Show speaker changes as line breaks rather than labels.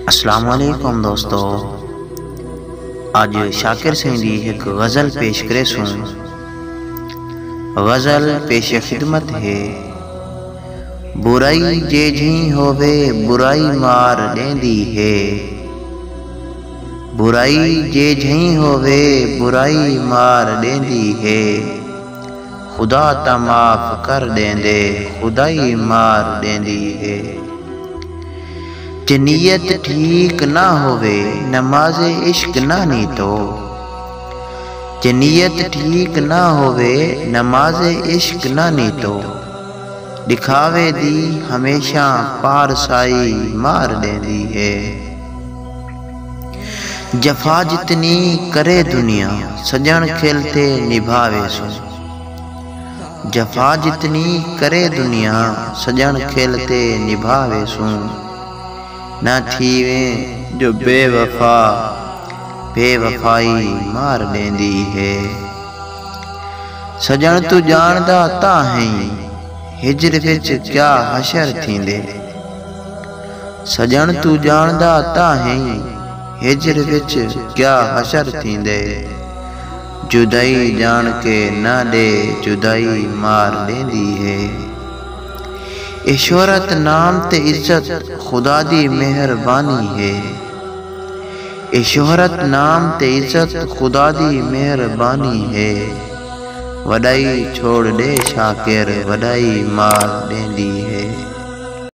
अस्सलाम वालेकुम दोस्तों, आज शाकिर सिंह दी एक गज़ल पेश करे सूं। गज़ल पेश खिदमत है। बुराई जे झी होवे बुराई मार देंदी है। बुराई जे झी होवे बुराई मार देंदी है। खुदा ता माफ कर देंदे खुदाई मार देंदी है। जे नीयत ठीक ना होवे नमाज़े इश्क ना नीतो। जे नीयत ठीक ना होवे नमाज़े इश्क ना नीतो। दिखावे दी हमेशा पारसाई मार देंदी है। जफा जितनी करे दुनिया सजन खेलते निभावे सो। जफा जितनी करे दुनिया सजन खेलते निभावे सू। न थीवे जो बेवफा बेवफाई मार देंदी है। सजन तू जानदा ता है हिजर विच क्या हशर थींदे। सजन तू जानदा ता है हिजर विच क्या हशर थींदे। जुदाई जान के ना दे जुदाई मार देंदी है। ए शोहरत नाम ते इज्जत खुदा दी मेहरबानी है। ए शोहरत नाम ते इज्जत खुदा दी मेहरबानी है। वडाई छोड़ दे शाकिर वडाई मार देंदी है।